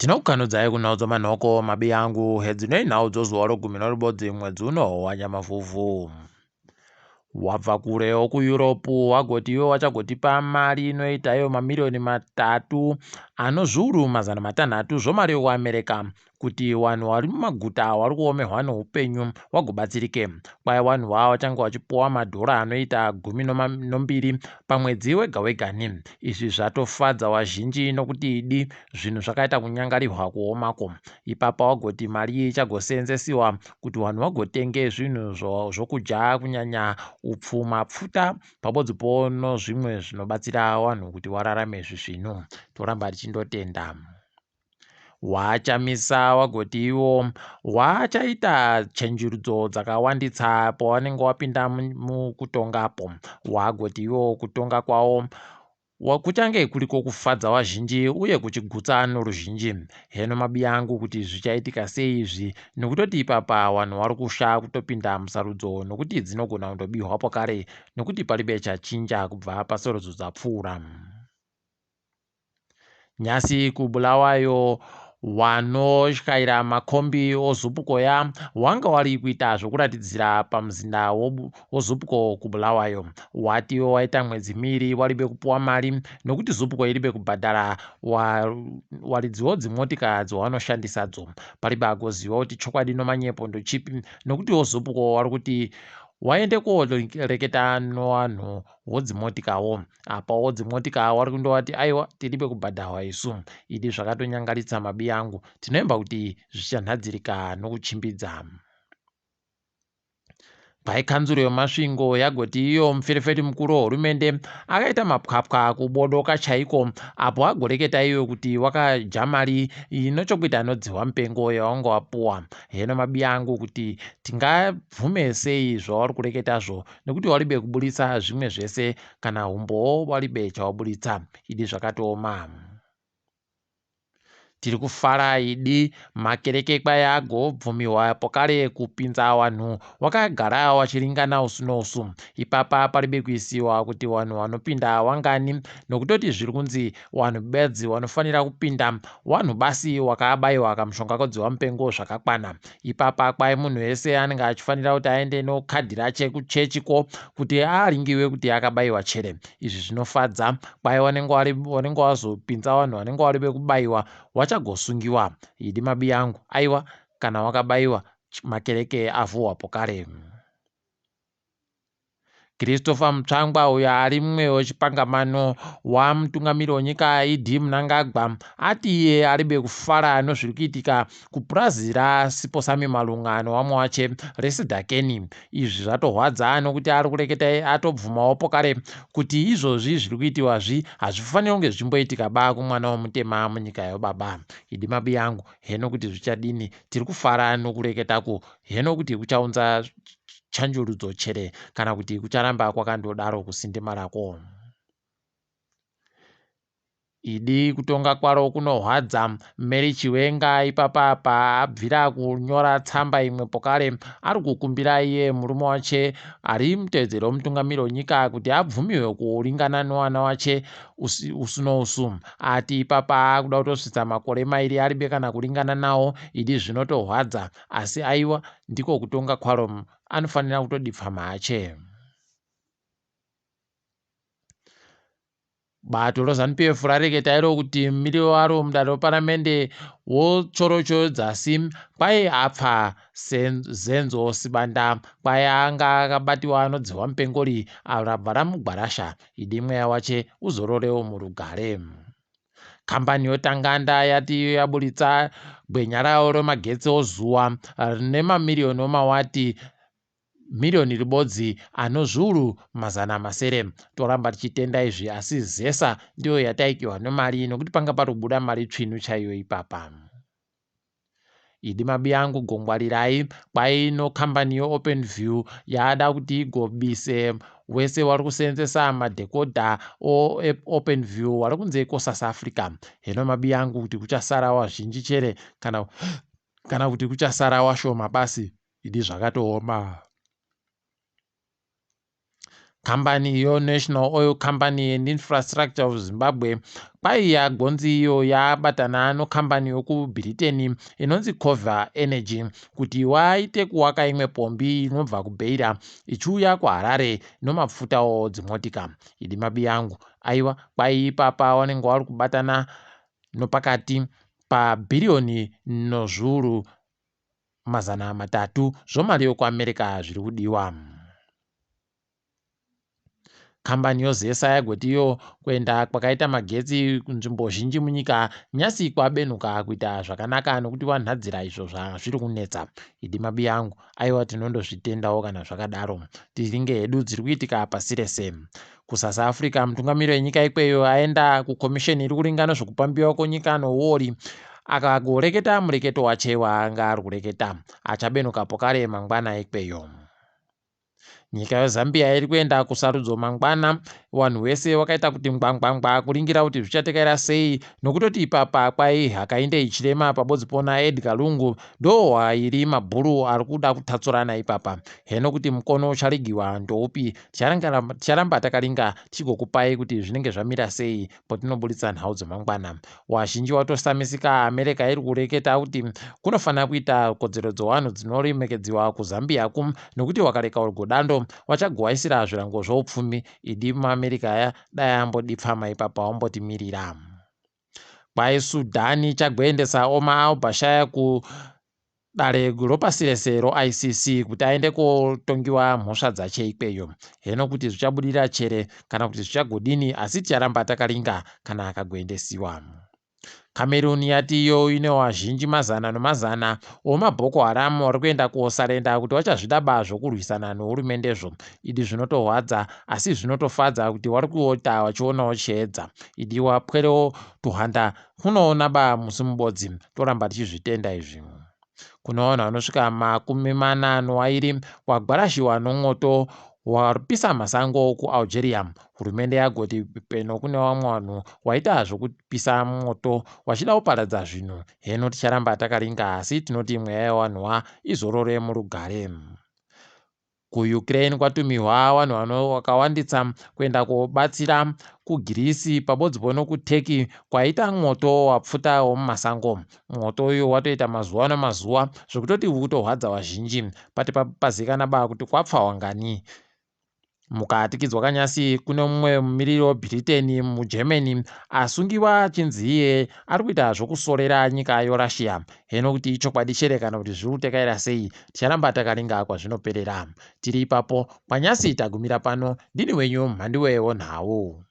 Tinokukanudzai kunaudzo manhoko mabi yangu hedzinoi nhaudzo zuva rogumi norubodzi mwedzi uno wanyamavhuvhu. Wabva kurewo kuEurope wagoti iwe wachagotipa mari inoitayo mamirioni 3 anozviuru 600 zvomari kuAmerica kuti vanhu vari mumaguta vari kuomerwa neupenyu vagobatsirike. Kwai vanhu vava vachange vachipuwa madhora anoita 12 pamwedzi wega wegani. Izvi zvatofadza vazhinji nokuti idi zvinhu zvakaita kunyangarirwa kuomako. Ipapa wagoti mari iyi ichagosenzesiwa kuti vanhu vagotenge zvinhu zvokudya kunyanya upfu, mapfuta pamwedzipo nozvimwe zvinobatsira vanhu kuti vararame zvizvino. Toramba tichindotenda. Wachamisa wagoti iwo wachaita chenjedzo dzakawanditsa pawanenge wapinda mukutongapo. Wagoti iwo kutonga kwawo kuchange kuriko kufadza vazhinji uye kuchigutsa noruzhinji. Heno mabi yangu kuti zvichaitika sei izvi nokutoti ipapa vanhu vari kusha kutopinda musarudzo nokuti dzinogona kundobihwapo kare nokuti palibe chachinja kubva pasorodzo dzapfuura. Nyasi kuBulawayo wanoshaira makombi oZupukoya wanga wari kuita zvokuratidzira pamuzinda woZupuko kuBulawayo. Watiwo waita mwedzi miviri waribe kupuwa mari nokuti Zupuko iribe kubhadhara waridziwo dzimotika dzawanoshandisadzo. Paribe agoziva kuti chokwadi nomanyepo ndochipi nokuti Zupuko wari kuti waende koreketa nevanhu vodzimotikawo. Apa wodzimotika wari kundovati aiwa tiribe kubhadharwa isu. Idi zvakatonyangaritsa mabi yangu. Tinoemba kuti zvichanhadzirika nokuchimbidza. Kanzuro yemasvingo yagoti iyo muferefeti mukuru wehurumende akaita mapwapwa kubodoka chaiko apo agoreketa iyo kuti wakadya mari inochokuita nodzihwa mupengo yawanga wapuwa. Heno mabi yangu kuti tingabvume sei zvavari kureketazvo nekuti waribe kuburitsa zvimwe zvese kana umbowo waribe chawaburitsa. Idi zvakatooma. Tiri kufara idi makereke kwai agobvumiwa pokare kupinza vanhu wakagara wachiringana usu nousu. Ipapa paribe kuisiwa kuti vanhu vanopinda wangani nokutoti zviri kunzi vanhu bedzi vanofanira kupinda vanhu basi wakabayiwa kamushonga kodzihwa mupengo zvakakwana. Ipapa kwai munhu wese anenge achifanira kuti aende nokadhi rache kuchechiko kuti aringiwe kuti akabayiwa chere. Izvi zvinofadza. Kwai wanenge wazopinza vanhu vanenge waribe kubayiwa wachagosungiwa. Idi mabi yangu aiwa kana wakabayiwa makereke avhuwa pokare. Christopher Mutsvangwa uyo ari mumwe wechipangamano wamutungamiri wenyika Idi Mnangagwa ati iye aribe kufara nozviri kuitika kupurazi raSiposami Malunga nevamwe vache reSidhakeni. Izvi zvatorwadza nokuti ari kureketa atobvumawo pokare kuti izvozvi zviri kuitiwazvi hazvifaniri kunge zvimboitika ba kumwana womutema munyika yobaba. Idi mabi yangu heno kuti zvichadini. Tiri kufara nokureketako heno kuti kuchaunza chanjurudzo chere kana kuti kucharamba kwakandodaro kusindimarako. Idi kutonga kwaro kunorwadza. Mary Chiwenga ipapa paabvira kunyora tsamba imwe pokare ari kukumbira iye murume wache ari mutedzero womutungamiri wenyika kuti abvumiwe kuringana nevana wache usu nousu. Ati ipapa akuda kutosvitsa makore mairi aribe kana kuringana nawo. Idi zvinotorwadza asi aiwa ndiko kutonga kwaro anofanira kutodipfa mache. Bato roZANU-PF rareketa iro kuti mumiri waro mudare reparamende wochorocho dzasi kwai apfa Zenzo Sibanda kwai anga akabatiwa anodzihwa mupengori arabva ramugwarasha. Idi mweya wache uzororewo murugare. Kambani yoTanganda yati yaburitsa gwenya rawo remagetsi ozuwa rine mamirioni omawati milioni ribodzi anozviuru 700. Toramba tichitenda izvi asi zesa ndiyo yataikiwa nemari nokuti panga patobuda mari tsvinu chaiyo ipapa. Idi mabi yangu gongwarirai kwai nokambani yeOpenview yaada kuti igobise wese wari kuseenzesa madhekodha oOpenview wari kunze kweSouth Africa. Heno mabi yangu kuti kuchasara wazhinji chere kana kuti kuchasara washoma basi. Idi zvakatooma. kambani iyo National Oil Company and Infrastructure of Zimbabwe kwaiya gonzi iyo yabatana nokambani yokuBritain inonzi Cover Energy kuti waite kuwaka imwe pombi inobva kuBeira ichiuya kuHarare nomapfutawo dzimotika. Idi mabi yangu aiwa kwaipapa wanenge wari kubatana nopakati pabhiriyoni nozviuru 300 zvomari yokuAmerica zviri kudiwa. Kambani yozesa yagoti iyo kuenda kwakaita magetsi kunzvimbo zhinji munyika nyasi kwabenuka kuita zvakanaka nokuti wanhadzira izvo zvazviri kunetsa. Idi mabi yangu aiwa tinondozvitendawo kana zvakadaro tiringe hedu dziri kuitika pasi rese. KuSouth Africa mutungamiriri wenyika ikweyo aenda kukomisheni iri kuringana zvokupambiwa kwenyika noUori akagoreketa mureketo wache waanga ari kureketa achabenuka pokare mangwana ikweyo. Nyika yeZambia iri kuenda kusarudzo mangwana, wanhu wese wakaita kuti ngwangwangwa kuringira kuti zvichatekera sei nokutoti ipapa kwai Hakainde Hichilema pabodzi pona Edgar Lungu ndo wairi mabhuru ari kuda kutatsurana ipapa. Heno kuti mukono ucharigiwa ndoupi ticharamba takaringa tigokupai kuti zvinenge zvamira sei potinoburitsa nhau dzemangwana. Wazhinji watosamisika America iri kureketa kuti kunofanira kuita kodzero dzewanhu dzinoremekedziwa kuZambia nokuti wakareka urgodando wachagowaisira zvirango zvoupfumi. Idi muAmerica aya dai ambodipfama ipapa wambotimirira. Kwai Sudani ichagoendesa Omar al-Bashir kudare ropasi rese roICC kuti aende kotongiwa mhosva dzache ikweyo. Heno kuti zvichabudira chere kana kuti zvichagodini, asi ticharamba takaringa kana akagoendesiwa. Cameroon yati iyo ine wazhinji mazana nomazana womabhoko Haram wari kuenda kosarenda kuti wachazvidaba zvokurwisana nehurumendezvo. Idi zvinotorwadza asi zvinotofadza kuti wari kuota wachionawo chiedza. Idi wapwerewo tuhanda kunoona ba musi mubodzi toramba tichizvitenda izvi. Kuna vanhu vanosvika 42 wagwarashiwa nomwoto waripisa masango kuAlgeria. Hurumende yagoti peno kune vamwe vanhu waita zvokupisa moto wachida kuparadza zvinhu. Heno ticharamba takaringa asi tinoti mweya yevanhuwa izorore murugare. KuUkraine kwatumirwa vanhu vakawanditsa kuenda kobatsira kuGirisi pabodzi pono kuTurkey kwaita mwoto wapfuta womumasango. Mwoto uyu watoita mazuva namazuva zvokutoti kutorwadza wazhinji pati pazikanwa ba kuti kwapfa wangani. Mukatikidzwa kanyasi kune mumwe mumiriri weBritain muGermany asungiwa achinzi iye ari kuita zvokusorera nyika yoRussia. Heno kuti ichokwadi chere kana kuti zviri kutekaira sei ticharamba takaringa kwazvinoperera. Tiri ipapo kwanyasi tagumira pano. Ndini wenyu Mhandiwe Wonhau.